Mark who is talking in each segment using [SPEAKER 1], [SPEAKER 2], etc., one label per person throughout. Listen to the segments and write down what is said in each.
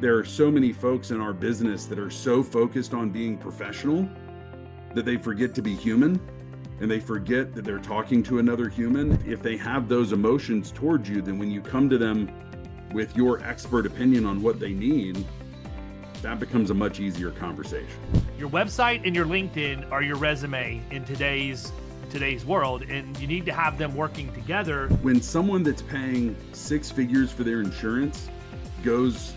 [SPEAKER 1] there are so many folks in our business that are so focused on being professional that they forget to be human, and they forget that they're talking to another human. If they have those emotions towards you, then when you come to them with your expert opinion on what they need, that becomes a much easier conversation.
[SPEAKER 2] Your website and your LinkedIn are your resume in today's world, and you need to have them working together.
[SPEAKER 1] When someone that's paying six figures for their insurance goes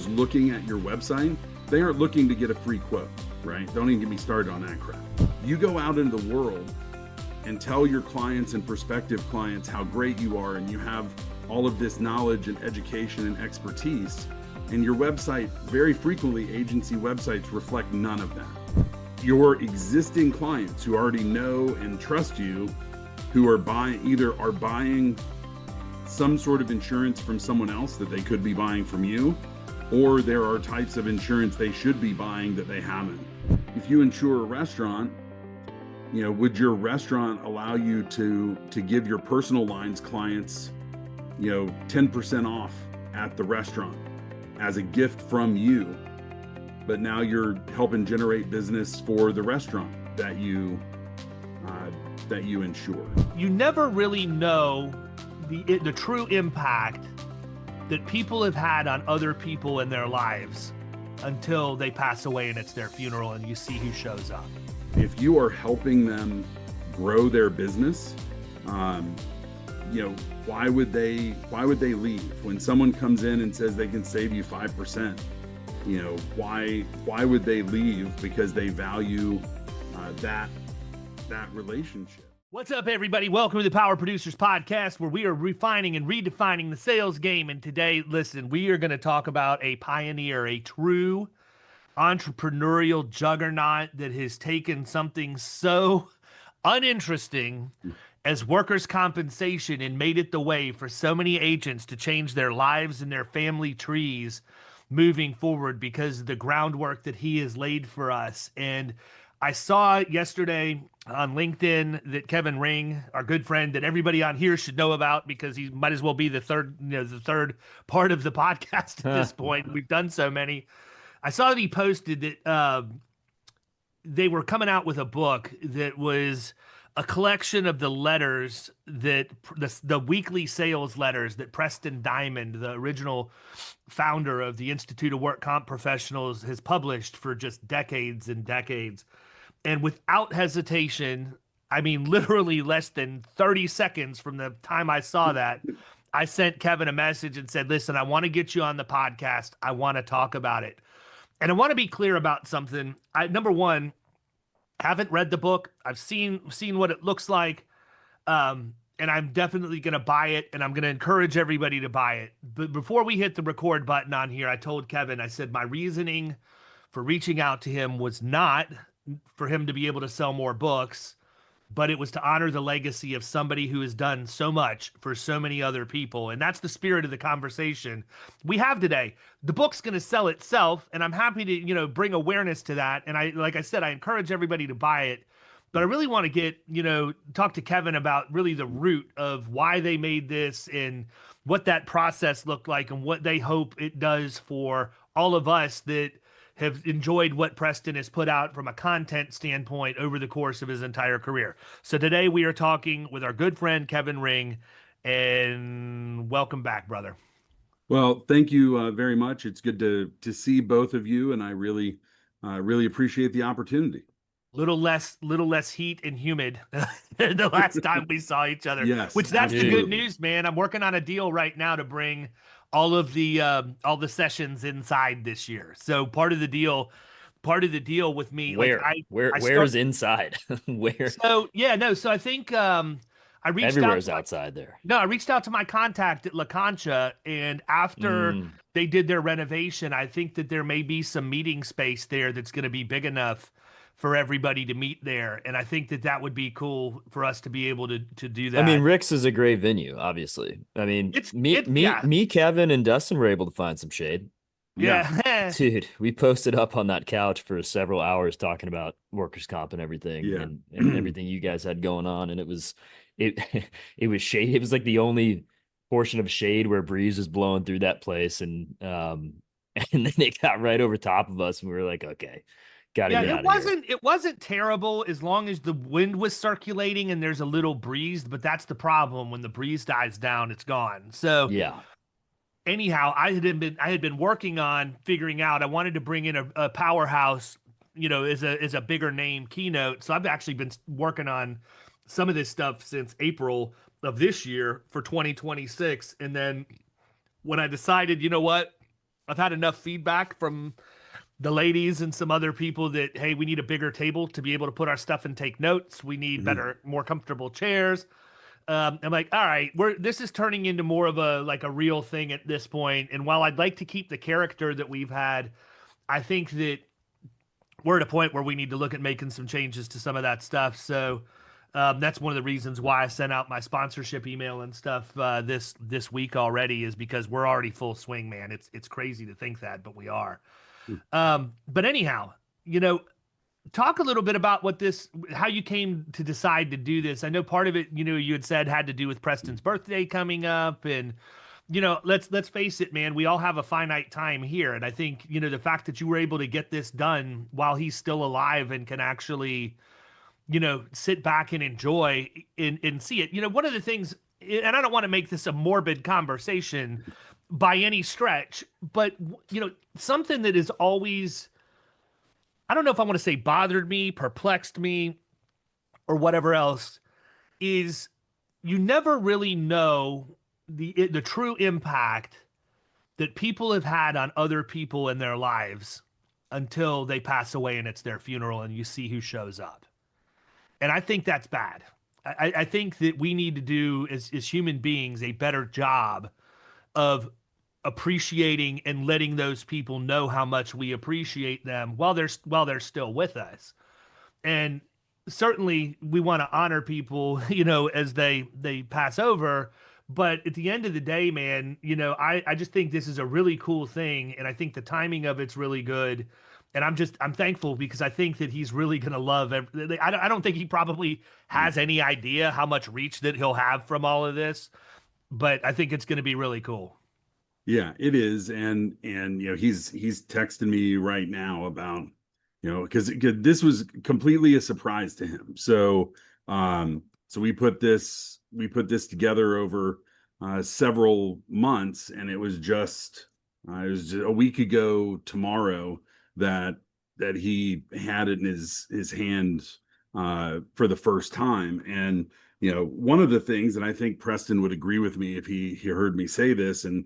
[SPEAKER 1] looking at your website, they aren't looking to get a free quote, right? Don't even get me started on that crap. You go out into the world and tell your clients and prospective clients how great you are, and you have all of this knowledge and education and expertise, and your website, very frequently agency websites reflect none of that. Your existing clients who already know and trust you, who are buying some sort of insurance from someone else that they could be buying from you, or there are types of insurance they should be buying that they haven't. If you insure a restaurant, would your restaurant allow you to give your personal lines clients, 10% off at the restaurant as a gift from you? But now you're helping generate business for the restaurant that you insure.
[SPEAKER 2] You never really know the true impact that people have had on other people in their lives until they pass away and it's their funeral and you see who shows up.
[SPEAKER 1] If you are helping them grow their business, why would they leave? When someone comes in and says they can save you 5%, why would they leave? Because they value that relationship.
[SPEAKER 2] What's up, everybody? Welcome to the Power Producers Podcast, where we are refining and redefining the sales game. And today, listen, we are going to talk about a pioneer, a true entrepreneurial juggernaut that has taken something so uninteresting as workers' compensation and made it the way for so many agents to change their lives and their family trees moving forward because of the groundwork that he has laid for us. And I saw yesterday on LinkedIn that Kevin Ring, our good friend that everybody on here should know about because he might as well be the third part of the podcast at this point. We've done so many. I saw that he posted that they were coming out with a book that was a collection of the letters that the weekly sales letters that Preston Diamond, the original founder of the Institute of Work Comp Professionals, has published for just decades and decades. And without hesitation, I mean, literally less than 30 seconds from the time I saw that, I sent Kevin a message and said, listen, I want to get you on the podcast. I want to talk about it. And I want to be clear about something. Number one, haven't read the book. I've seen what it looks like. And I'm definitely going to buy it, and I'm going to encourage everybody to buy it. But before we hit the record button on here, I told Kevin, I said, my reasoning for reaching out to him was not for him to be able to sell more books, but it was to honor the legacy of somebody who has done so much for so many other people. And that's the spirit of the conversation we have today. The book's going to sell itself, and I'm happy to, bring awareness to that. And like I said, I encourage everybody to buy it, but I really want to talk to Kevin about really the root of why they made this and what that process looked like and what they hope it does for all of us that have enjoyed what Preston has put out from a content standpoint over the course of his entire career. So today we are talking with our good friend, Kevin Ring, and welcome back, brother.
[SPEAKER 1] Well, thank you very much. It's good to see both of you, and I really appreciate the opportunity.
[SPEAKER 2] Little less heat and humid the last time we saw each other.
[SPEAKER 1] Yes,
[SPEAKER 2] which that's
[SPEAKER 1] absolutely.
[SPEAKER 2] The good news, man. I'm working on a deal right now to bring all the sessions inside this year. So part of the deal with me,
[SPEAKER 3] where's inside? Where?
[SPEAKER 2] So I think I reached
[SPEAKER 3] everywhere's outside there.
[SPEAKER 2] No, I reached out to my contact at La Concha, and after they did their renovation, I think that there may be some meeting space there that's going to be big enough for everybody to meet there. And I think that would be cool for us to be able to do that.
[SPEAKER 3] I mean, Rick's is a great venue, obviously. I mean, me, Kevin, and Dustin were able to find some shade.
[SPEAKER 2] Yeah.
[SPEAKER 3] Dude, we posted up on that couch for several hours talking about workers' comp and everything and everything you guys had going on. And it was shade. It was like the only portion of shade where breeze was blowing through that place. And and then it got right over top of us, and we were like, okay, got to
[SPEAKER 2] Yeah,
[SPEAKER 3] get out of here.
[SPEAKER 2] it wasn't terrible as long as the wind was circulating and there's a little breeze, but that's the problem. When the breeze dies down, it's gone. So
[SPEAKER 3] Yeah.
[SPEAKER 2] anyhow, I had been working on figuring out I wanted to bring in a powerhouse, as a bigger name keynote. So I've actually been working on some of this stuff since April of this year for 2026. And then when I decided, you know what, I've had enough feedback from the ladies and some other people that, hey, we need a bigger table to be able to put our stuff and take notes. We need
[SPEAKER 1] Mhm.
[SPEAKER 2] better, more comfortable chairs. I'm like, all right, this is turning into more of a real thing at this point. And while I'd like to keep the character that we've had, I think that we're at a point where we need to look at making some changes to some of that stuff. So that's one of the reasons why I sent out my sponsorship email and stuff this week already, is because we're already full swing, man. It's crazy to think that, but we are. But anyhow, you know, talk a little bit about how you came to decide to do this. I know part of it, you had said had to do with Preston's birthday coming up, and let's face it, man, we all have a finite time here, and I think the fact that you were able to get this done while he's still alive and can actually sit back and enjoy and see it. One of the things, and I don't want to make this a morbid conversation by any stretch, but something that is always, I don't know if I want to say bothered me, perplexed me, or whatever else, is you never really know the true impact that people have had on other people in their lives until they pass away and it's their funeral and you see who shows up. And I think that's bad. I think that we need to do as human beings a better job of appreciating and letting those people know how much we appreciate them while they're still with us. And certainly we want to honor people, as they pass over. But at the end of the day, man, I just think this is a really cool thing. And I think the timing of it's really good. And I'm thankful because I think that he's really going to love I don't think he probably has any idea how much reach that he'll have from all of this, but I think it's going to be really cool.
[SPEAKER 1] Yeah, it is. And he's texting me right now about, because this was completely a surprise to him. So we put this together over several months, and it was just a week ago tomorrow that he had it in his hand for the first time. And one of the things, and I think Preston would agree with me if he heard me say this, and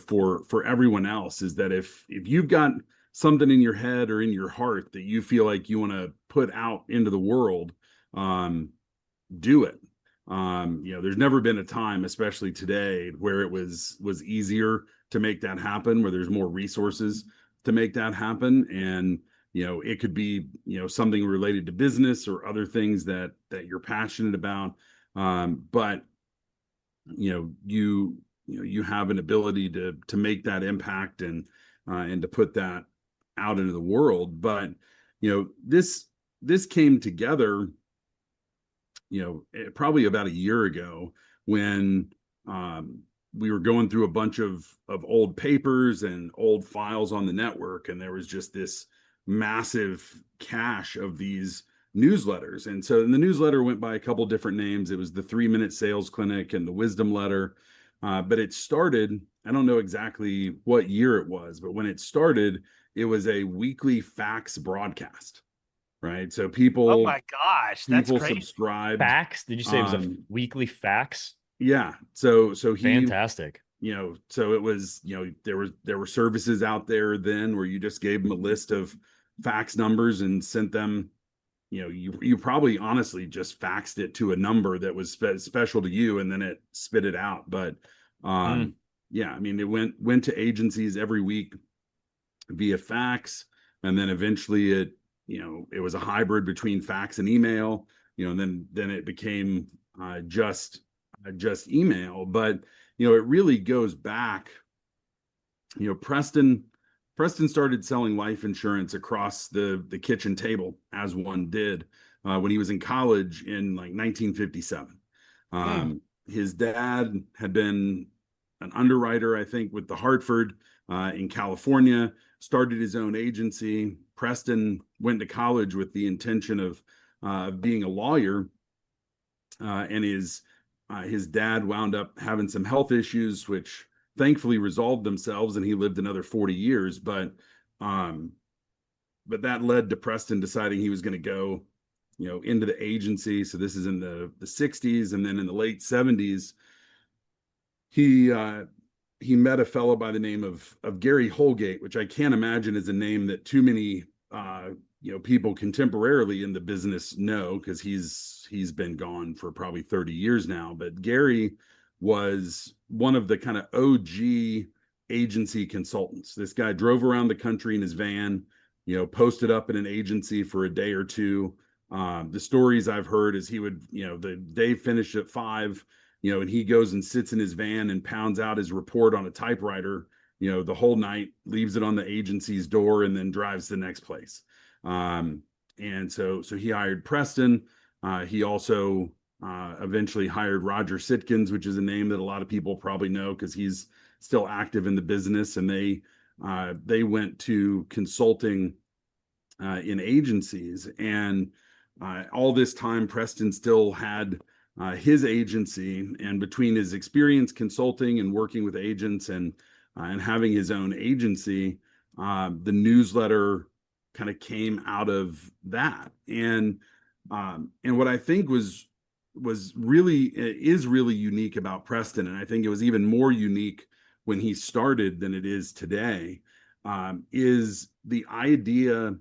[SPEAKER 1] for everyone else, is that if you've got something in your head or in your heart that you feel like you want to put out into the world, do it. There's never been a time, especially today, where it was easier to make that happen, where there's more resources to make that happen. And it could be something related to business or other things that you're passionate about, but you have an ability to make that impact and to put that out into the world. But this came together probably about a year ago, when we were going through a bunch of old papers and old files on the network, and there was just this massive cache of these newsletters. And so the newsletter went by a couple different names. It was the 3-Minute Sales Clinic and the Wisdom Letter. But it started, I don't know exactly what year it was, but when it started, it was a weekly fax broadcast, right? So
[SPEAKER 2] Oh my gosh, that's
[SPEAKER 1] people
[SPEAKER 2] crazy.
[SPEAKER 1] subscribed.
[SPEAKER 3] Fax? Did you say it was a weekly fax?
[SPEAKER 1] Yeah. So he,
[SPEAKER 3] Fantastic.
[SPEAKER 1] So it was, there were services out there then where you just gave them a list of fax numbers and sent them, you probably honestly just faxed it to a number that was special to you, and then it spit it out. But yeah, I mean, it went to agencies every week via fax, and then eventually it was a hybrid between fax and email, and then it became just email. But it really goes back. Preston started selling life insurance across the kitchen table, as one did, when he was in college in like 1957. His dad had been an underwriter, I think, with the Hartford, in California, started his own agency. Preston went to college with the intention of being a lawyer, and his dad wound up having some health issues, which thankfully resolved themselves, and he lived another 40 years. But that led to Preston deciding he was going to go, into the agency. So this is in the 60s, and then in the late 70s, he met a fellow by the name of Gary Holgate, which I can't imagine is a name that too many people contemporarily in the business know, because he's been gone for probably 30 years now. But Gary was one of the kind of OG agency consultants. This guy drove around the country in his van, posted up in an agency for a day or two. The stories I've heard is he would, the day finished at 5, and he goes and sits in his van and pounds out his report on a typewriter, the whole night, leaves it on the agency's door, and then drives to the next place. And so he hired Preston. He also eventually hired Roger Sitkins, which is a name that a lot of people probably know because he's still active in the business. And they went to consulting in agencies. And all this time, Preston still had his agency, and between his experience consulting and working with agents and having his own agency, the newsletter kind of came out of that. And what I think is really unique about Preston, and I think it was even more unique when he started than it is today, is the idea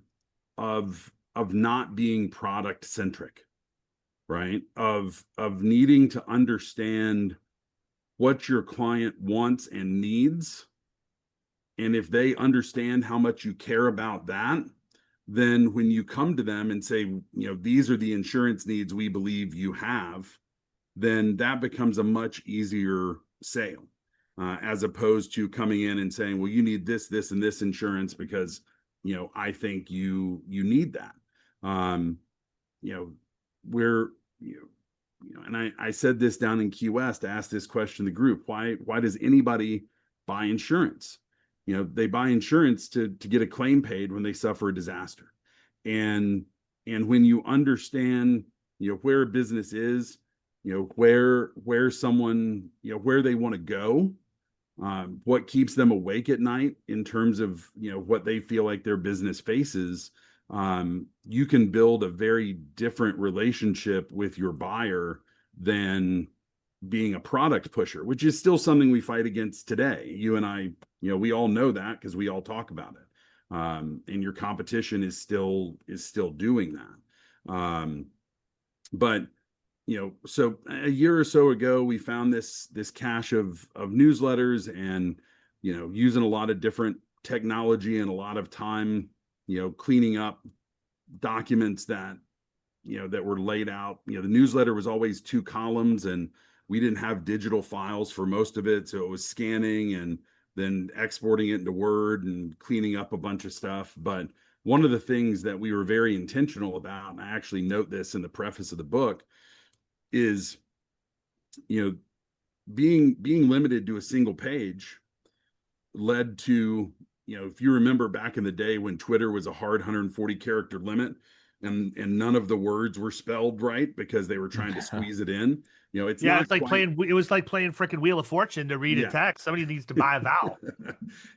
[SPEAKER 1] of not being product centric, right? Of needing to understand what your client wants and needs. And if they understand how much you care about that, then when you come to them and say, these are the insurance needs we believe you have, then that becomes a much easier sale, as opposed to coming in and saying, well, you need this, this, and this insurance because, I think you need that. And I said this down in Key West, I asked this question to the group: why does anybody buy insurance? They buy insurance to get a claim paid when they suffer a disaster. And when you understand, where a business is, where someone, where they want to go, what keeps them awake at night in terms of, what they feel like their business faces, you can build a very different relationship with your buyer than being a product pusher, which is still something we fight against today. You and I, we all know that because we all talk about it. And your competition is still doing that. But so a year or so ago, we found this cache of newsletters, and using a lot of different technology and a lot of time, cleaning up documents that were laid out. The newsletter was always 2 columns, and we didn't have digital files for most of it, so it was scanning and then exporting it into Word and cleaning up a bunch of stuff. But one of the things that we were very intentional about, and I actually note this in the preface of the book, is being limited to a single page led to, if you remember back in the day when Twitter was a hard 140 character limit, and none of the words were spelled right because they were trying to squeeze it in. It's like
[SPEAKER 2] playing freaking Wheel of Fortune to read a text. Somebody needs to buy a vowel.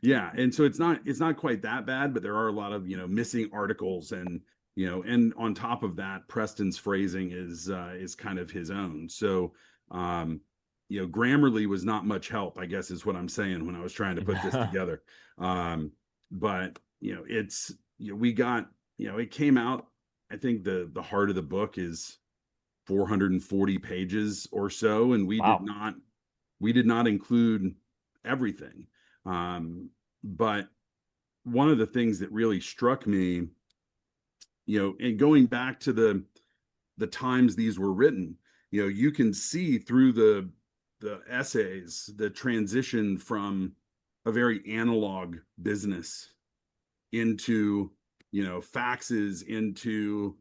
[SPEAKER 1] Yeah. And so it's not quite that bad, but there are a lot of, missing articles, and, and on top of that, Preston's phrasing is kind of his own. So, Grammarly was not much help, I guess is what I'm saying when I was trying to put this together. But, we got, it came out, I think the heart of the book is 440 pages or so, and we did not include everything. But one of the things that really struck me, and going back to the times these were written, you can see through the essays the transition from a very analog business into faxes, into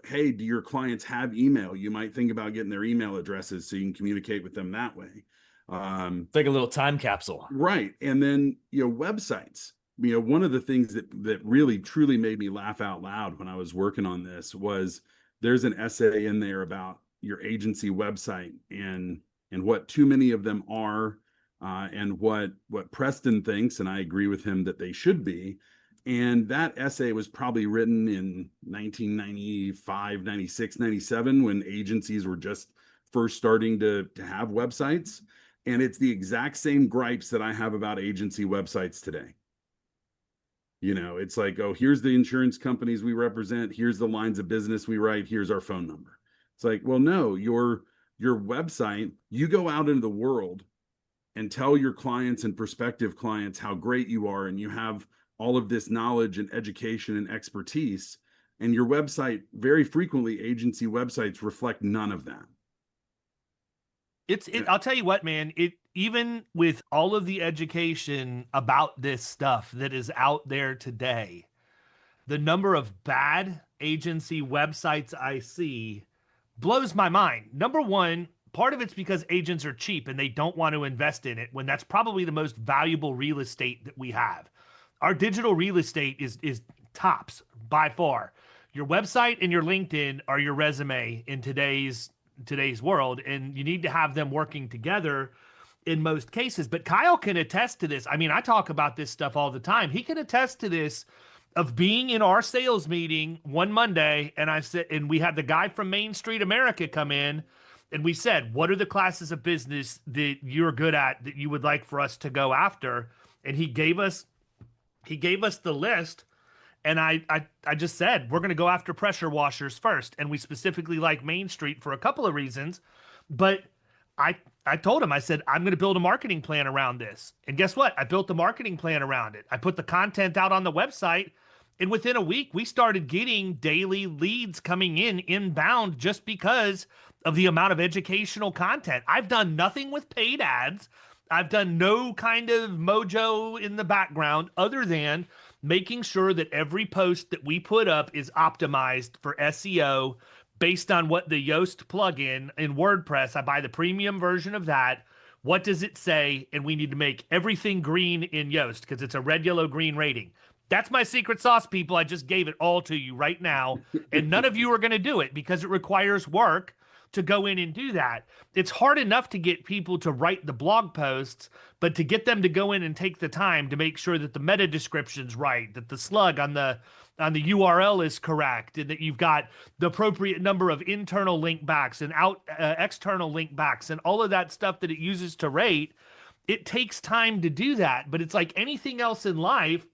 [SPEAKER 1] hey, do your clients have email? You might think about getting their email addresses so you can communicate with them that way.
[SPEAKER 3] It's like a little time capsule.
[SPEAKER 1] Right. And then, websites, one of the things that really truly made me laugh out loud when I was working on this was there's an essay in there about your agency website and what too many of them are, and what Preston thinks, and I agree with him that they should be. And that essay was probably written in 1995, 96, 97, when agencies were just first starting to have websites. And it's the exact same gripes that I have about agency websites today. It's like, oh, here's the insurance companies we represent. Here's the lines of business we write. Here's our phone number. It's like, well, no, your website, you go out into the world and tell your clients and prospective clients how great you are. And you have all of this knowledge and education and expertise. And your website, very frequently, agency websites reflect none of that.
[SPEAKER 2] I'll tell you what, man, even with all of the education about this stuff that is out there today, the number of bad agency websites I see blows my mind. Number one, part of it's because agents are cheap and they don't want to invest in it when that's probably the most valuable real estate that we have. Our digital real estate is tops by far. Your website and your LinkedIn are your resume in today's world, and you need to have them working together in most cases. But Kyle can attest to this. I mean, I talk about this stuff all the time. He can attest to this, of being in our sales meeting one Monday, and we had the guy from Main Street America come in, and we said, what are the classes of business that you're good at that you would like for us to go after? And he gave us the list. And I just said, we're going to go after pressure washers first. And we specifically like Main Street for a couple of reasons. But I told him, I said, I'm going to build a marketing plan around this. And guess what? I built the marketing plan around it. I put the content out on the website. And within a week, we started getting daily leads coming in inbound just because of the amount of educational content. I've done nothing with paid ads. I've done no kind of mojo in the background other than making sure that every post that we put up is optimized for SEO based on what the Yoast plugin in WordPress, I buy the premium version of that. What does it say? And we need to make everything green in Yoast because it's a red, yellow, green rating. That's my secret sauce, people. I just gave it all to you right now. And none of you are going to do it because it requires work to go in and do that. It's hard enough to get people to write the blog posts, but to get them to go in and take the time to make sure that the meta description's right, that the slug on the URL is correct, and that you've got the appropriate number of internal link backs and external link backs and all of that stuff that it uses to rate, it takes time to do that. But it's like anything else in life.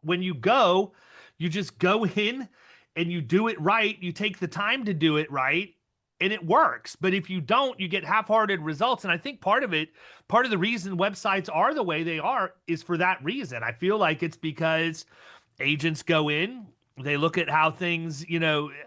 [SPEAKER 2] When you just go in and you do it right. You take the time to do it right, and it works. But if you don't, you get half-hearted results. And I think part of the reason websites are the way they are is for that reason. I feel like it's because agents go in, they look at how things,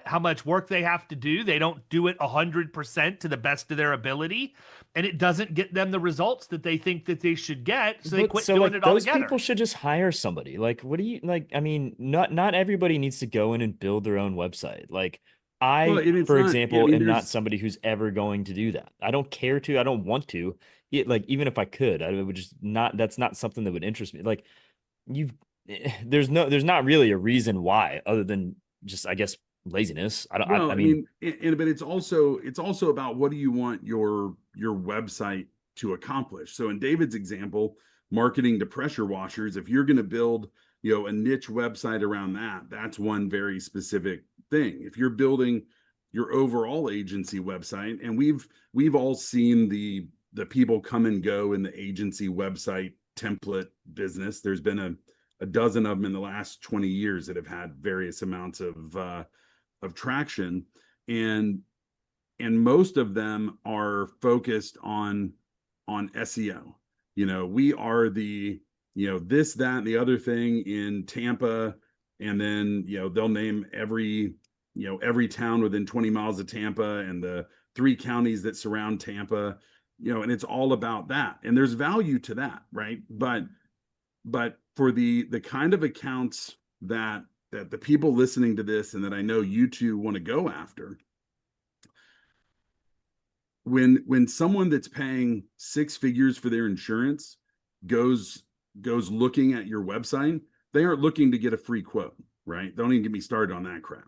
[SPEAKER 2] how much work they have to do. They don't do it 100% to the best of their ability, and it doesn't get them the results that they think that they should get. So they quit doing it altogether.
[SPEAKER 3] Those people should just hire somebody. Like, what do you like? I mean, not everybody needs to go in and build their own website. Like, for example, am not somebody who's ever going to do that. I don't care to. I don't want to. Even if I could, I would just not. That's not something that would interest me. Like, there's not really a reason why, other than just, I guess, laziness. I mean,
[SPEAKER 1] but it's also about what do you want your website to accomplish. So in David's example, marketing to pressure washers, if you're going to build, a niche website around that, that's one very specific thing. If you're building your overall agency website, and we've all seen the people come and go in the agency website template business. There's been a dozen of them in the last 20 years that have had various amounts of traction, and most of them are focused on SEO. We are the this, that, and the other thing in Tampa, and then they'll name every town within 20 miles of Tampa and the 3 counties that surround Tampa, and it's all about that, and there's value to that, right? But for the kind of accounts that the people listening to this, and that I know you two want to go after, when someone that's paying six figures for their insurance goes looking at your website, they aren't looking to get a free quote, right? Don't even get me started on that crap.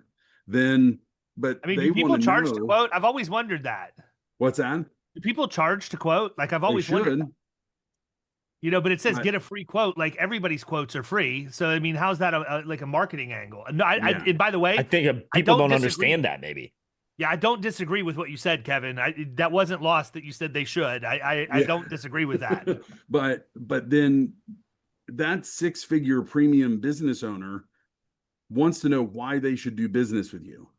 [SPEAKER 1] Then, but
[SPEAKER 2] I mean,
[SPEAKER 1] they
[SPEAKER 2] do people
[SPEAKER 1] want to
[SPEAKER 2] charge
[SPEAKER 1] know,
[SPEAKER 2] to quote? I've always wondered that.
[SPEAKER 1] What's that?
[SPEAKER 2] Do people charge to quote? Like I've
[SPEAKER 1] They
[SPEAKER 2] always wondered.
[SPEAKER 1] should.
[SPEAKER 2] You know, but it says get a free quote. Like everybody's quotes are free. So I mean, how's that like a marketing angle? No,
[SPEAKER 1] Yeah.
[SPEAKER 2] and by the way,
[SPEAKER 3] I think people don't understand that maybe.
[SPEAKER 2] Yeah, I don't disagree with what you said, Kevin. That wasn't lost that you said they should. I don't disagree with that.
[SPEAKER 1] but then that six-figure premium business owner wants to know why they should do business with you,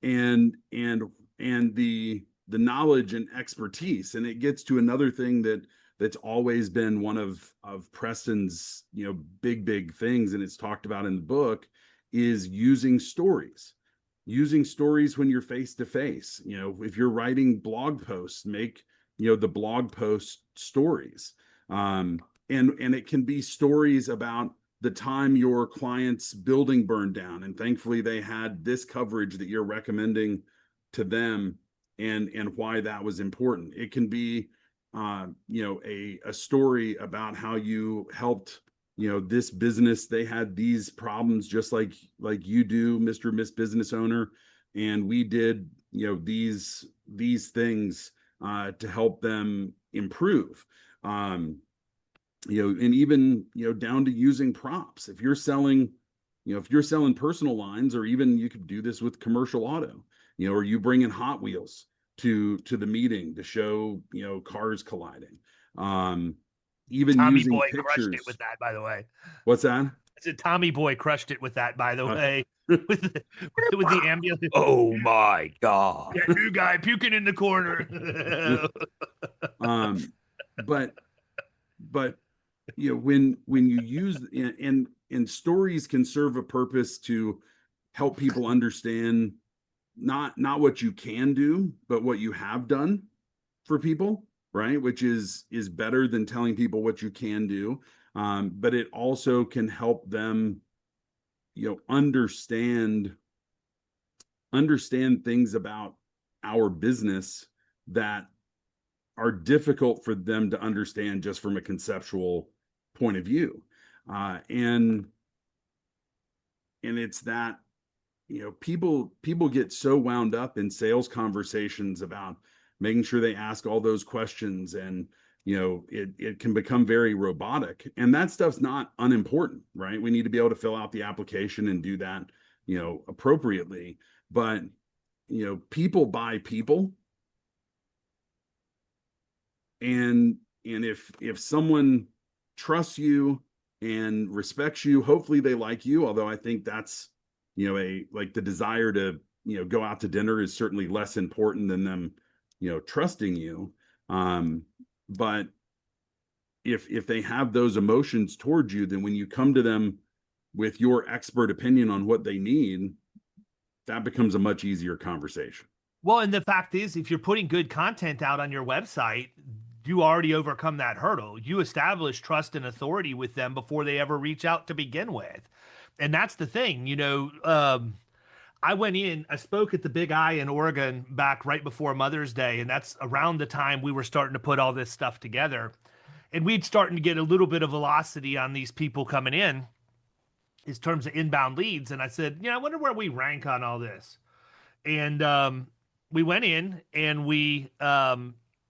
[SPEAKER 1] and the knowledge and expertise. And it gets to another thing that's always been one of Preston's, big things, and it's talked about in the book, is using stories when you're face to face. If you're writing blog posts, make the blog post stories, and it can be stories about the time your client's building burned down, and thankfully they had this coverage that you're recommending to them, and why that was important. It can be a story about how you helped this business. They had these problems just like you do, Mr. Miss Business Owner, and we did these things to help them improve. And even down to using props. If you're selling personal lines, or even you could do this with commercial auto, or you bring in Hot Wheels to the meeting to show cars colliding. Even
[SPEAKER 2] Tommy
[SPEAKER 1] using
[SPEAKER 2] Boy
[SPEAKER 1] pictures.
[SPEAKER 2] crushed it with that, by the way.
[SPEAKER 1] What's that?
[SPEAKER 2] I said Tommy Boy crushed it with that, by the way. with the ambulance.
[SPEAKER 3] Oh my God.
[SPEAKER 2] That new guy puking in the corner.
[SPEAKER 1] But when you use, and stories can serve a purpose to help people understand not what you can do, but what you have done for people, right? Which is better than telling people what you can do. But it also can help them, understand things about our business that are difficult for them to understand just from a conceptual point of view. And it's that, people get so wound up in sales conversations about making sure they ask all those questions, and it can become very robotic, and that stuff's not unimportant, right? We need to be able to fill out the application and do that appropriately, but people buy people, and if someone trusts you and respects you, hopefully they like you, although I think that's the desire to go out to dinner is certainly less important than them trusting you. But if they have those emotions towards you, then when you come to them with your expert opinion on what they need, that becomes a much easier conversation.
[SPEAKER 2] Well, and the fact is, if you're putting good content out on your website, you already overcome that hurdle. You establish trust and authority with them before they ever reach out to begin with. And that's the thing, I went in, I spoke at the Big I in Oregon back right before Mother's Day. And that's around the time we were starting to put all this stuff together. And we'd starting to get a little bit of velocity on these people coming in terms of inbound leads. And I said, I wonder where we rank on all this. And we went in and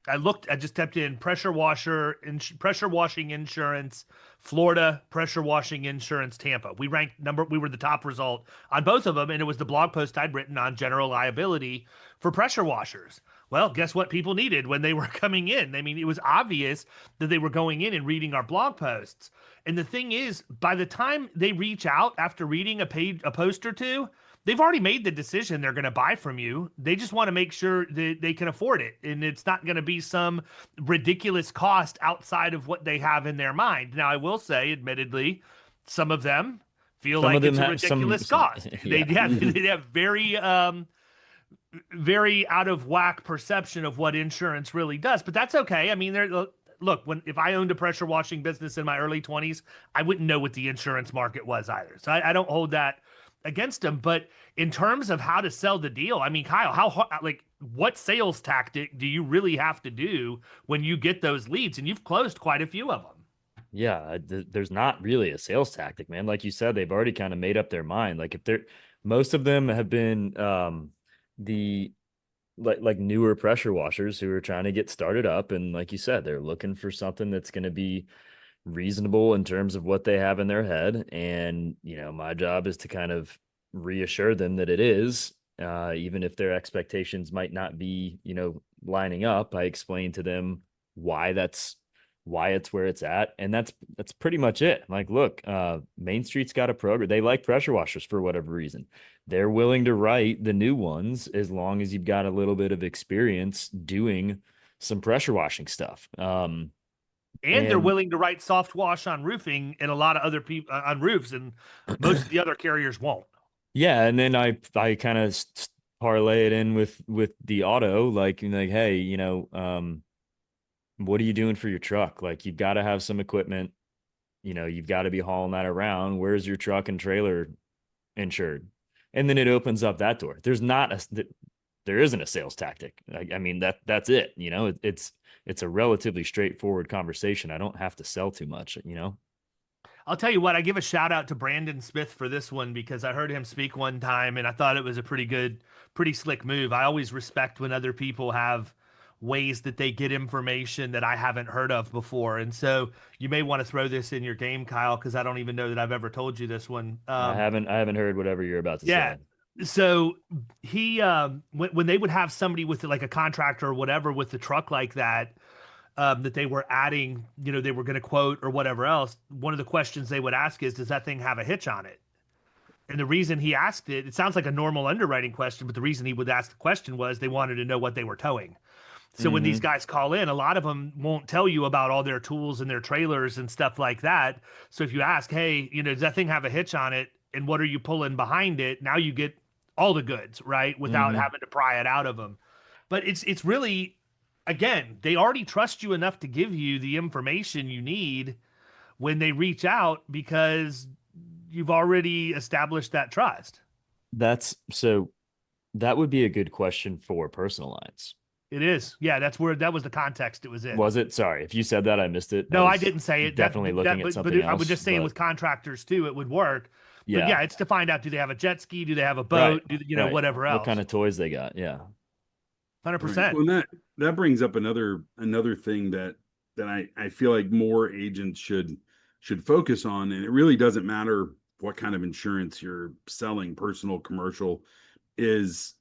[SPEAKER 2] I just typed in pressure washing insurance, Florida, pressure washing insurance, Tampa. We were the top result on both of them. And it was the blog post I'd written on general liability for pressure washers. Well, guess what people needed when they were coming in? I mean, it was obvious that they were going in and reading our blog posts. And the thing is, by the time they reach out after reading a post or two, they've already made the decision they're going to buy from you. They just want to make sure that they can afford it. And it's not going to be some ridiculous cost outside of what they have in their mind. Now, I will say, admittedly, some of them feel like it's a ridiculous cost. Yeah. They have very out of whack perception of what insurance really does. But that's okay. I mean, look, if I owned a pressure washing business in my early 20s, I wouldn't know what the insurance market was either. So I don't hold that against them. But in terms of how to sell the deal, I mean, Kyle, what sales tactic do you really have to do when you get those leads? And you've closed quite a few of them.
[SPEAKER 3] Yeah, there's not really a sales tactic, man. Like you said, they've already kind of made up their mind. Like if they're most of them have been the like newer pressure washers who are trying to get started up, and like you said, they're looking for something that's going to be reasonable in terms of what they have in their head. And my job is to kind of reassure them that it is, even if their expectations might not be lining up. I explain to them why it's where it's at, and that's pretty much it. Like, look, Main Street's got a program. They like pressure washers for whatever reason. They're willing to write the new ones as long as you've got a little bit of experience doing some pressure washing stuff.
[SPEAKER 2] And they're willing to write soft wash on roofing, and a lot of other people on roofs, and most of the other carriers won't.
[SPEAKER 3] Yeah, and then I kind of parlay it in with the auto, like hey, what are you doing for your truck? Like, you've got to have some equipment, you've got to be hauling that around. Where's your truck and trailer insured? And then it opens up that door. There isn't a sales tactic. I mean, that's it. It's a relatively straightforward conversation. I don't have to sell too much,
[SPEAKER 2] I'll tell you what, I give a shout out to Brandon Smith for this one, because I heard him speak one time and I thought it was a pretty slick move. I always respect when other people have ways that they get information that I haven't heard of before. And so you may want to throw this in your game, Kyle, because I don't even know that I've ever told you this one.
[SPEAKER 3] I haven't heard whatever you're about to say.
[SPEAKER 2] So he, when they would have somebody with like a contractor or whatever with the truck like that, that they were adding, they were going to quote or whatever else, one of the questions they would ask is, does that thing have a hitch on it? And the reason he asked it, it sounds like a normal underwriting question, but the reason he would ask the question was they wanted to know what they were towing. So when these guys call in, a lot of them won't tell you about all their tools and their trailers and stuff like that. So if you ask, hey, does that thing have a hitch on it? And what are you pulling behind it? Now you get all the goods, right? Without having to pry it out of them. But it's really, again, they already trust you enough to give you the information you need when they reach out, because you've already established that trust.
[SPEAKER 3] That would be a good question for personal lines.
[SPEAKER 2] It is. Yeah, that was the context it was in.
[SPEAKER 3] Was it? Sorry, if you said that, I missed it.
[SPEAKER 2] No, I didn't say it.
[SPEAKER 3] Definitely looking at something else.
[SPEAKER 2] I was just saying with contractors too, it would work.
[SPEAKER 3] Yeah.
[SPEAKER 2] But yeah, it's to find out, do they have a jet ski? Do they have a boat?
[SPEAKER 3] Right.
[SPEAKER 2] Whatever else.
[SPEAKER 3] What kind of toys they got? Yeah.
[SPEAKER 2] 100%.
[SPEAKER 1] Right. Well, that brings up another thing that I feel like more agents should focus on. And it really doesn't matter what kind of insurance you're selling, personal, commercial, is,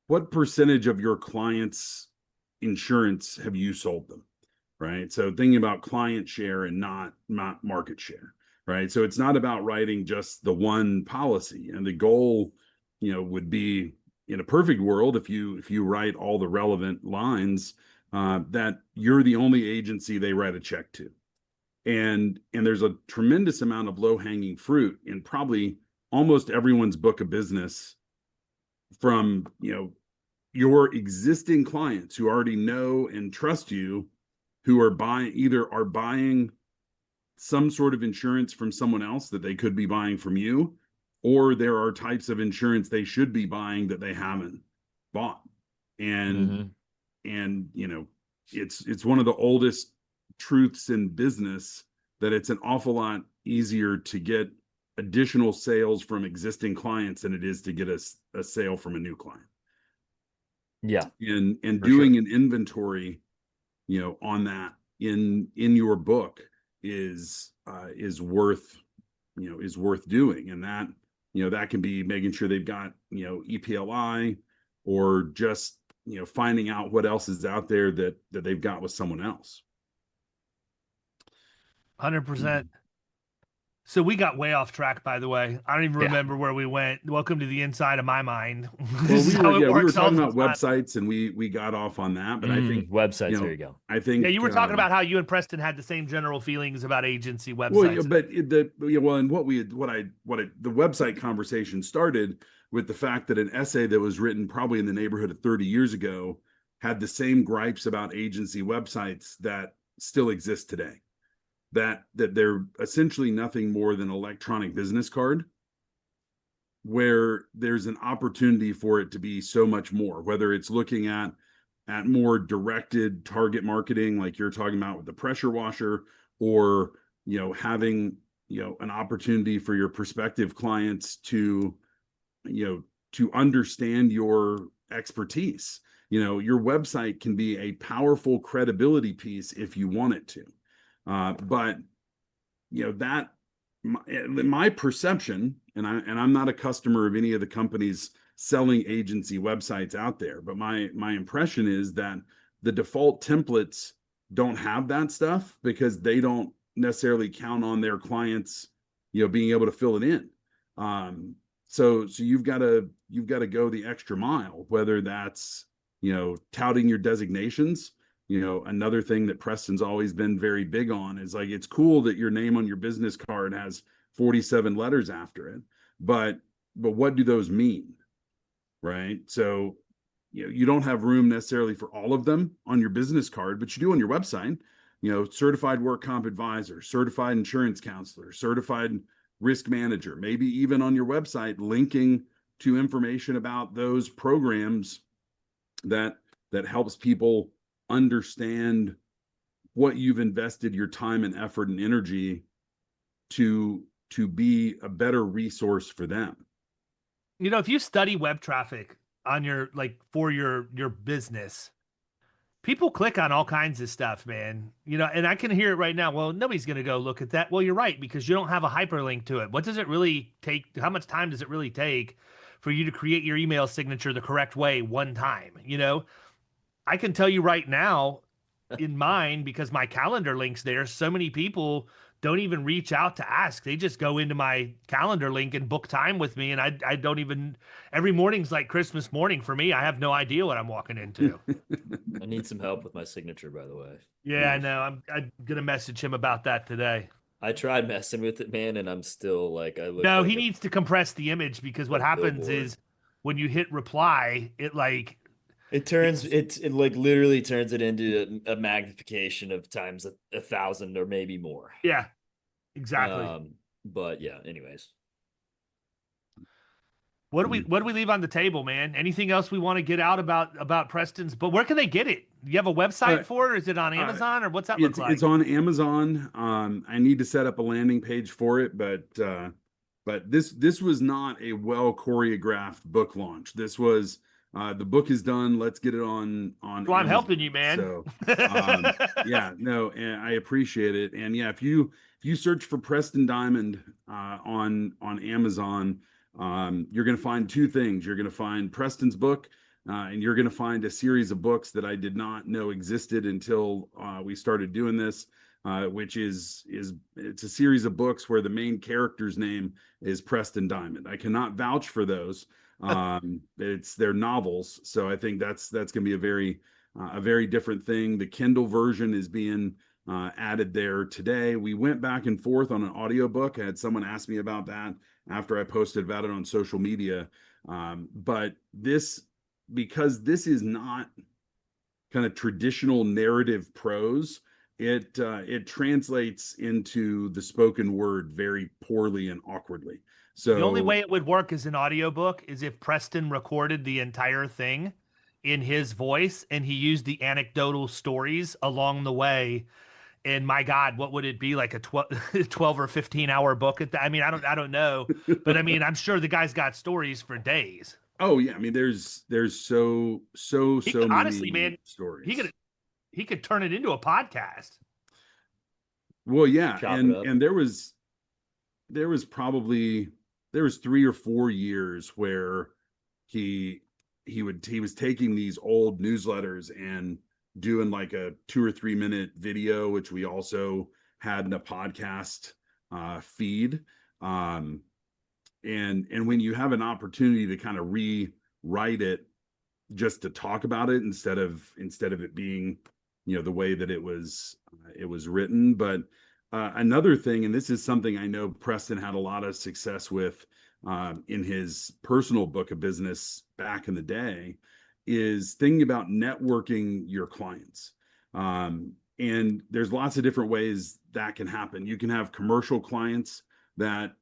[SPEAKER 1] what percentage of your clients' insurance have you sold them, right? So thinking about client share and not market share, right? So it's not about writing just the one policy. And the goal, would be, in a perfect world, if you write all the relevant lines, that you're the only agency they write a check to. And there's a tremendous amount of low-hanging fruit in probably almost everyone's book of business, from, your existing clients who already know and trust you, who are buying some sort of insurance from someone else that they could be buying from you, or there are types of insurance they should be buying that they haven't bought. And it's one of the oldest truths in business that it's an awful lot easier to get additional sales from existing clients than it is to get a sale from a new client.
[SPEAKER 3] Yeah.
[SPEAKER 1] And doing an inventory, on that in your book is worth doing. And that, that can be making sure they've got, EPLI, or just, finding out what else is out there that they've got with someone else.
[SPEAKER 2] 100%. So we got way off track, by the way. I don't even remember where we went. Welcome to the inside of my mind.
[SPEAKER 1] Well, we were talking about websites, and we got off on that. But I think
[SPEAKER 3] websites. There you go.
[SPEAKER 1] I think
[SPEAKER 2] you were talking about how you and Preston had the same general feelings about agency websites.
[SPEAKER 1] And the website conversation started with the fact that an essay that was written probably in the neighborhood of 30 years ago had the same gripes about agency websites that still exist today. That they're essentially nothing more than electronic business card, where there's an opportunity for it to be so much more, whether it's looking at more directed target marketing, like you're talking about with the pressure washer, or, having, an opportunity for your prospective clients to, to understand your expertise. Your website can be a powerful credibility piece if you want it to. But that my perception, and I'm not a customer of any of the companies selling agency websites out there, but my impression is that the default templates don't have that stuff because they don't necessarily count on their clients, being able to fill it in. So you've got to go the extra mile, whether that's, touting your designations. Another thing that Preston's always been very big on is, like, it's cool that your name on your business card has 47 letters after it, but what do those mean? Right? So, you don't have room necessarily for all of them on your business card, but you do on your website. Certified work comp advisor, certified insurance counselor, certified risk manager, maybe even on your website linking to information about those programs that helps people understand what you've invested your time and effort and energy to be a better resource for them.
[SPEAKER 2] If you study web traffic on your, like, for your business, people click on all kinds of stuff, man. And I can hear it right now. Well, nobody's going to go look at that. Well, you're right, because you don't have a hyperlink to it. What does it really take? How much time does it really take for you to create your email signature the correct way one time? I can tell you right now, in mine, because my calendar link's there, so many people don't even reach out to ask. They just go into my calendar link and book time with me. And I don't even, every morning's like Christmas morning for me. I have no idea what I'm walking into.
[SPEAKER 3] I need some help with my signature, by the way.
[SPEAKER 2] Yeah, I know. I'm going to message him about that today.
[SPEAKER 3] I tried messing with it, man, and I'm still like, I look
[SPEAKER 2] No,
[SPEAKER 3] like
[SPEAKER 2] he needs to compress the image, because what happens
[SPEAKER 3] billboard.
[SPEAKER 2] is when you hit reply, it like,
[SPEAKER 3] it turns it like literally turns it into a magnification of times 1,000 or maybe more.
[SPEAKER 2] yeah, exactly.
[SPEAKER 3] But yeah, anyways.
[SPEAKER 2] What do we leave on the table, man? Anything else we want to get out about Preston's? But where can they get it? Do you have a website for it? Or is it on Amazon, or what's that look like?
[SPEAKER 1] It's on Amazon. I need to set up a landing page for it, but this was not a well choreographed book launch. This was the book is done. Let's get it on.
[SPEAKER 2] Well, I'm Amazon. Helping you, man.
[SPEAKER 1] So yeah, no, and I appreciate it. And yeah, if you search for Preston Diamond on Amazon, you're going to find two things. You're going to find Preston's book, and you're going to find a series of books that I did not know existed until we started doing this, which is it's a series of books where the main character's name is Preston Diamond. I cannot vouch for those. They're novels, so I think that's going to be a very different thing. The Kindle version is being added there today. We went back and forth on an audiobook. I had someone ask me about that after I posted about it on social media. But because this is not kind of traditional narrative prose, it translates into the spoken word very poorly and awkwardly. So
[SPEAKER 2] the only way it would work as an audiobook is if Preston recorded the entire thing in his voice and he used the anecdotal stories along the way. And my God, what would it be, like a 12 or 15 hour book at that? I mean, I don't know, but I mean, I'm sure the guy's got stories for days.
[SPEAKER 1] Oh yeah. I mean, there's so many
[SPEAKER 2] honestly, man,
[SPEAKER 1] stories.
[SPEAKER 2] He could turn it into a podcast.
[SPEAKER 1] Well, yeah. And there was 3 or 4 years where he was taking these old newsletters and doing like a 2 or 3 minute video, which we also had in a podcast feed. And when you have an opportunity to kind of rewrite it just to talk about it instead of it being, the way that it was written. But another thing, and this is something I know Preston had a lot of success with in his personal book of business back in the day, is thinking about networking your clients. And there's lots of different ways that can happen. You can have commercial clients that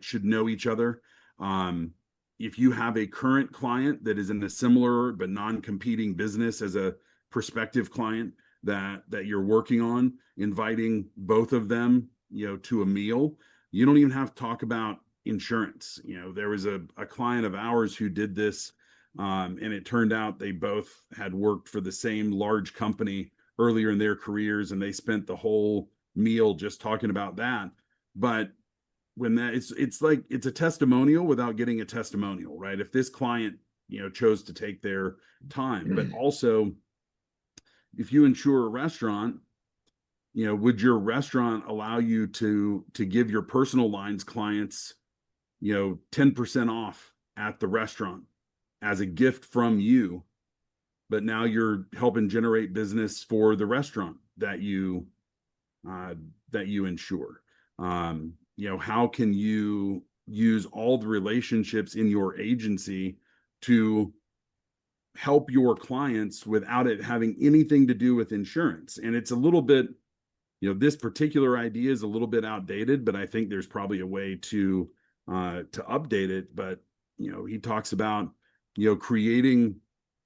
[SPEAKER 1] should know each other. if you have a current client that is in a similar but non-competing business as a prospective client that you're working on, inviting both of them, to a meal. You don't even have to talk about insurance. There was a client of ours who did this, and it turned out they both had worked for the same large company earlier in their careers, and they spent the whole meal just talking about that. But when that it's like it's a testimonial without getting a testimonial, right? If this client chose to take their time. But also, if you insure a restaurant, would your restaurant allow you to give your personal lines clients 10% off at the restaurant as a gift from you, but now you're helping generate business for the restaurant that you insure? How can you use all the relationships in your agency to help your clients without it having anything to do with insurance? And it's a little bit, this particular idea is a little bit outdated, but I think there's probably a way to update it. But, he talks about, creating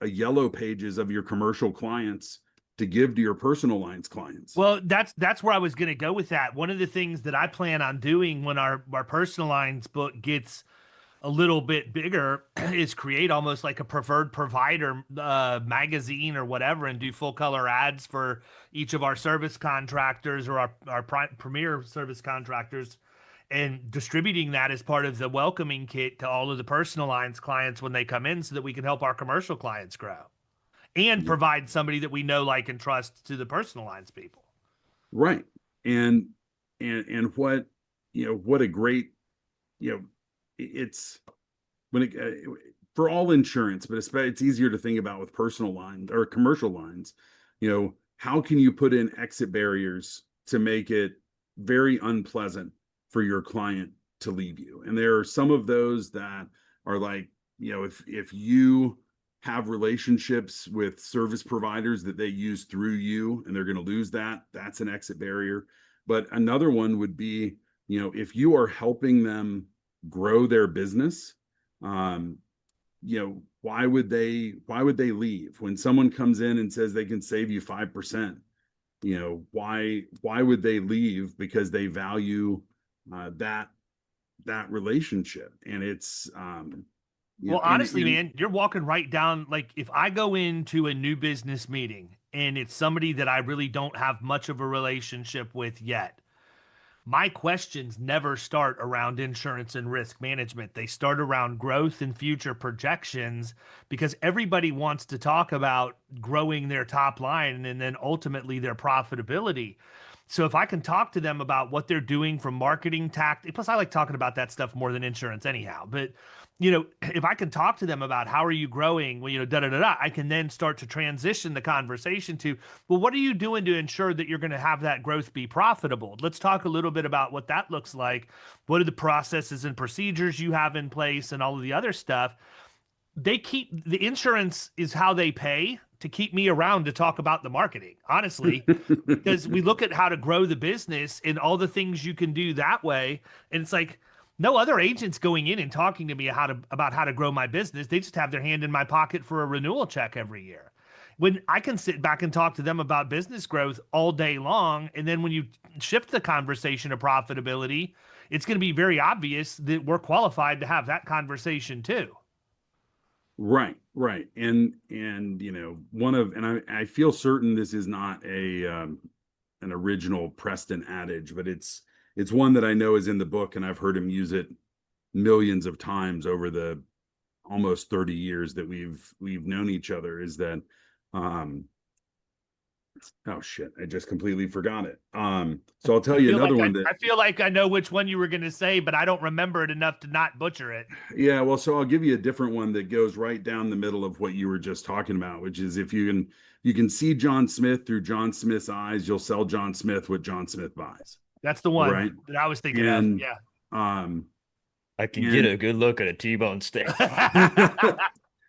[SPEAKER 1] a yellow pages of your commercial clients to give to your personal lines clients.
[SPEAKER 2] Well, that's where I was going to go with that. One of the things that I plan on doing when our personal lines book gets a little bit bigger is create almost like a preferred provider magazine or whatever, and do full color ads for each of our service contractors or our premier service contractors, and distributing that as part of the welcoming kit to all of the personal lines clients when they come in, so that we can help our commercial clients grow and provide somebody that we know, like, and trust to the personal lines people.
[SPEAKER 1] Right. And what, what a great, it's when it, for all insurance, but especially it's easier to think about with personal lines or commercial lines. How can you put in exit barriers to make it very unpleasant for your client to leave you? And there are some of those that are like, if you have relationships with service providers that they use through you and they're going to lose that's an exit barrier. But another one would be, if you are helping them grow their business, why would they leave? When someone comes in and says they can save you 5%, why would they leave? Because they value that relationship. And it's
[SPEAKER 2] well, honestly, man, you're walking right down. Like, if I go into a new business meeting and it's somebody that I really don't have much of a relationship with yet, my questions never start around insurance and risk management. They start around growth and future projections, because everybody wants to talk about growing their top line and then ultimately their profitability. So if I can talk to them about what they're doing from marketing tactics, plus I like talking about that stuff more than insurance anyhow, but if I can talk to them about how are you growing, well, I can then start to transition the conversation to, well, what are you doing to ensure that you're going to have that growth be profitable? Let's talk a little bit about what that looks like. What are the processes and procedures you have in place and all of the other stuff? The insurance is how they pay to keep me around to talk about the marketing, honestly, because we look at how to grow the business and all the things you can do that way. And it's like, no other agent's going in and talking to me about how to grow my business. They just have their hand in my pocket for a renewal check every year. When I can sit back and talk to them about business growth all day long, and then when you shift the conversation to profitability, it's going to be very obvious that we're qualified to have that conversation too.
[SPEAKER 1] Right. And I feel certain this is not an original Preston adage, but it's one that I know is in the book, and I've heard him use it millions of times over the almost 30 years that we've known each other, is that, oh shit, I just completely forgot it. So I'll tell you another one that
[SPEAKER 2] I feel like I know which one you were going to say, but I don't remember it enough to not butcher it.
[SPEAKER 1] Yeah. Well, so I'll give you a different one that goes right down the middle of what you were just talking about, which is, if you can see John Smith through John Smith's eyes, you'll sell John Smith what John Smith bues.
[SPEAKER 2] That's the one,
[SPEAKER 1] right?
[SPEAKER 2] That I was thinking of. Yeah.
[SPEAKER 3] I can get a good look at a T-bone steak.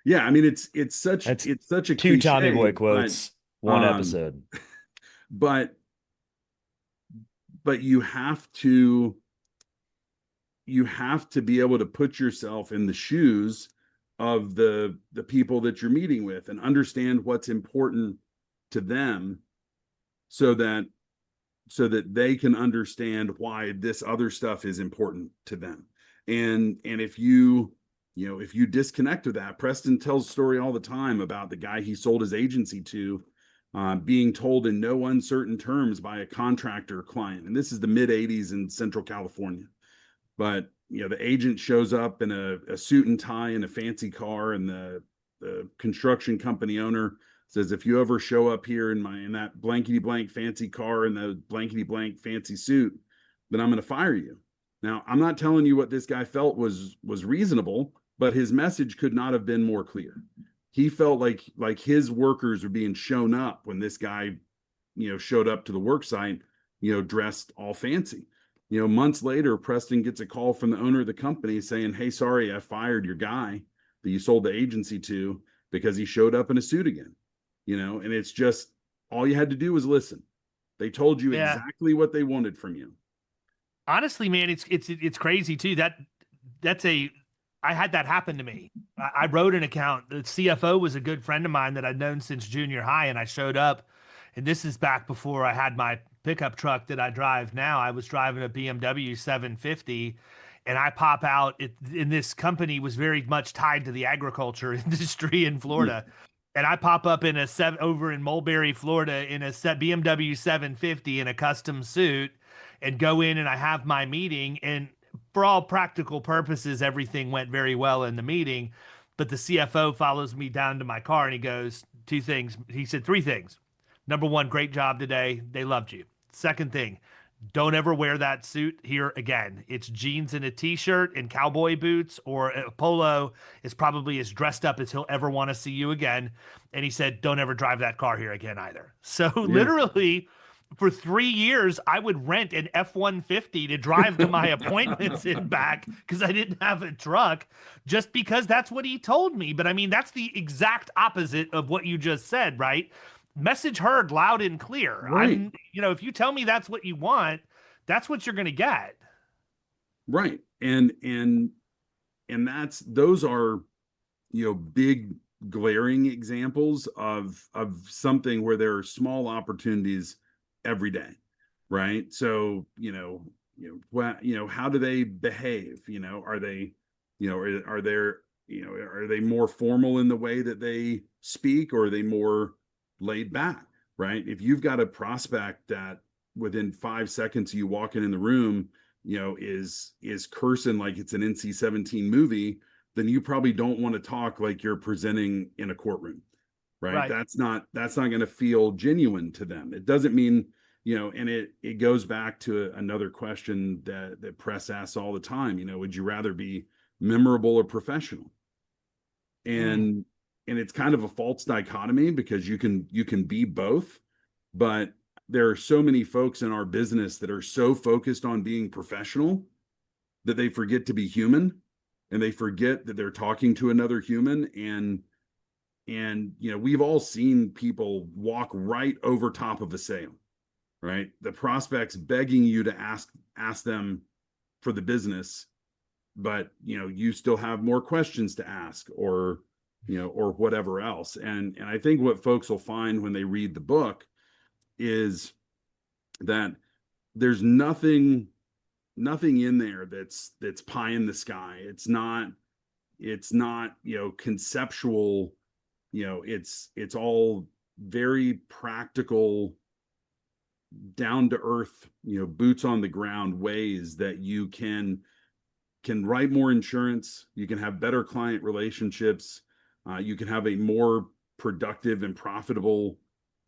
[SPEAKER 1] Yeah, I mean, it's such a
[SPEAKER 3] two
[SPEAKER 1] cliche,
[SPEAKER 3] Tommy Boy quotes, one episode.
[SPEAKER 1] But you have to you have to be able to put yourself in the shoes of the people that you're meeting with and understand what's important to them, so that they can understand why this other stuff is important to them. And if you disconnect with that, Preston tells a story all the time about the guy he sold his agency to, being told in no uncertain terms by a contractor client. And this is the mid 80s in Central California. But the agent shows up in a suit and tie in a fancy car, and the construction company owner says, if you ever show up here in that blankety blank fancy car in the blankety blank fancy suit, then I'm going to fire you. Now, I'm not telling you what this guy felt was reasonable, but his message could not have been more clear. He felt like his workers were being shown up when this guy, showed up to the work site, dressed all fancy. Months later, Preston gets a call from the owner of the company saying, hey, sorry, I fired your guy that you sold the agency to because he showed up in a suit again. And it's just, all you had to do was listen. They told you exactly what they wanted from you.
[SPEAKER 2] Honestly, man, it's crazy too. I had that happen to me. I wrote an account. The CFO was a good friend of mine that I'd known since junior high, and I showed up, and this is back before I had my pickup truck that I drive now. I was driving a BMW 750, and I pop out. And this company was very much tied to the agriculture industry in Florida. And I pop up over in Mulberry, Florida, in a BMW 750 in a custom suit, and go in, and I have my meeting. And for all practical purposes, everything went very well in the meeting. But the CFO follows me down to my car, and he goes, two things. He said three things. Number one, great job today. They loved you. Second thing, don't ever wear that suit here again. It's jeans and a t-shirt and cowboy boots, or a polo is probably as dressed up as he'll ever want to see you again. And he said, don't ever drive that car here again either. So literally for 3 years, I would rent an F-150 to drive to my appointments and back because I didn't have a truck, just because that's what he told me. But I mean, that's the exact opposite of what you just said, right? Message heard loud and clear.
[SPEAKER 1] Right.
[SPEAKER 2] If you tell me that's what you want, that's what you're going to get.
[SPEAKER 1] Right. And those are, big glaring examples of something where there are small opportunities every day. Right. So, how do they behave? Are they, are they more formal in the way that they speak, or are they more laid back? Right. If you've got a prospect that within 5 seconds you walk in the room, is cursing like it's an NC-17 movie, then you probably don't want to talk like you're presenting in a courtroom. Right. That's not going to feel genuine to them. It doesn't mean, and it goes back to another question that press asks all the time. Would you rather be memorable or professional? And it's kind of a false dichotomy, because you can be both, but there are so many folks in our business that are so focused on being professional that they forget to be human, and they forget that they're talking to another human. And we've all seen people walk right over top of a sale, right? The prospect's begging you to ask them for the business, but you still have more questions to ask, or whatever else. And I think what folks will find when they read the book is that there's nothing in there that's pie in the sky. It's not conceptual. It's all very practical, down to earth, boots on the ground ways that you can write more insurance. You can have better client relationships. You can have a more productive and profitable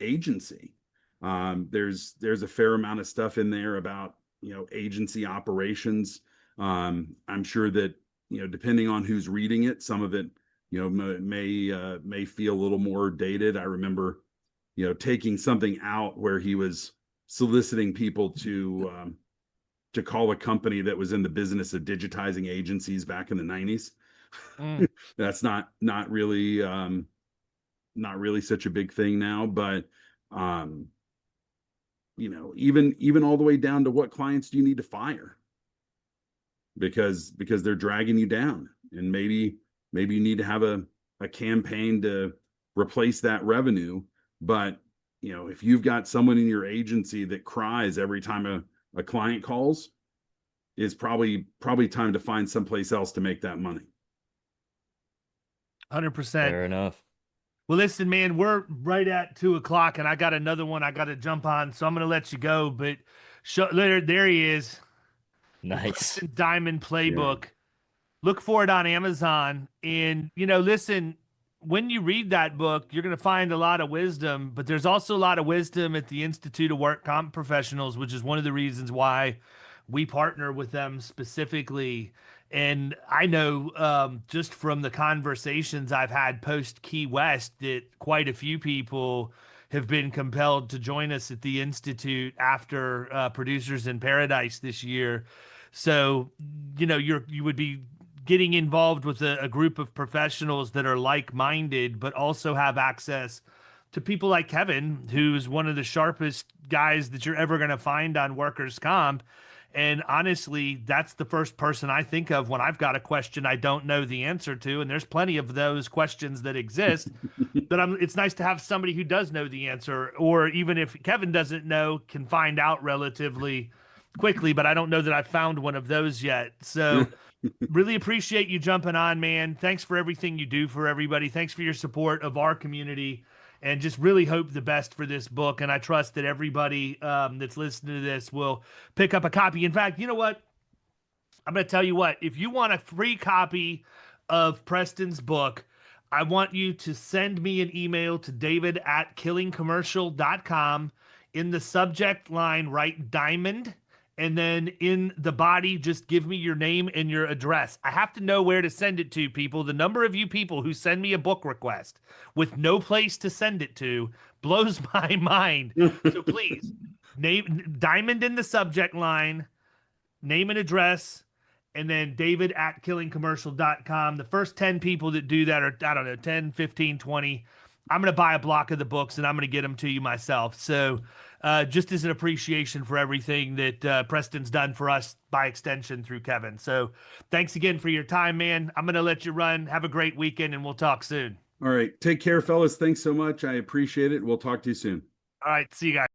[SPEAKER 1] agency. There's a fair amount of stuff in there about, agency operations. I'm sure that, depending on who's reading it, some of it, may feel a little more dated. I remember, taking something out where he was soliciting people to call a company that was in the business of digitizing agencies back in the 90s. That's not really such a big thing now, but even all the way down to what clients do you need to fire? because they're dragging you down. And maybe you need to have a campaign to replace that revenue. But if you've got someone in your agency that cries every time a client calls, it's probably time to find someplace else to make that money.
[SPEAKER 2] 100%.
[SPEAKER 3] Fair enough.
[SPEAKER 2] Well, listen, man, we're right at 2:00 and I got another one I got to jump on. So I'm going to let you go, but there he is.
[SPEAKER 3] Nice.
[SPEAKER 2] The Preston Diamond playbook. Yeah. Look for it on Amazon. And, listen, when you read that book, you're going to find a lot of wisdom, but there's also a lot of wisdom at the Institute of Work Comp Professionals, which is one of the reasons why we partner with them specifically. And I know just from the conversations I've had post Key West that quite a few people have been compelled to join us at the Institute after Producers in Paradise this year. So, you would be getting involved with a group of professionals that are like-minded, but also have access to people like Kevin, who's one of the sharpest guys that you're ever going to find on workers' comp. And honestly, that's the first person I think of when I've got a question I don't know the answer to. And there's plenty of those questions that exist. But it's nice to have somebody who does know the answer, or even if Kevin doesn't know, can find out relatively quickly. But I don't know that I've found one of those yet. So really appreciate you jumping on, man. Thanks for everything you do for everybody. Thanks for your support of our community. And just really hope the best for this book. And I trust that everybody that's listening to this will pick up a copy. In fact, you know what? I'm going to tell you what. If you want a free copy of Preston's book, I want you to send me an email to david@killingcommercial.com. In the subject line, write Diamond. And then in the body, just give me your name and your address. I have to know where to send it to, people. The number of you people who send me a book request with no place to send it to blows my mind. So please, name Diamond in the subject line, name and address, and then david@killingcommercial.com. The first 10 people that do that are, I don't know, 10, 15, 20. I'm going to buy a block of the books and I'm going to get them to you myself. So just as an appreciation for everything that Preston's done for us by extension through Kevin. So thanks again for your time, man. I'm going to let you run. Have a great weekend and we'll talk soon.
[SPEAKER 1] All right. Take care, fellas. Thanks so much. I appreciate it. We'll talk to you soon.
[SPEAKER 2] All right. See you guys.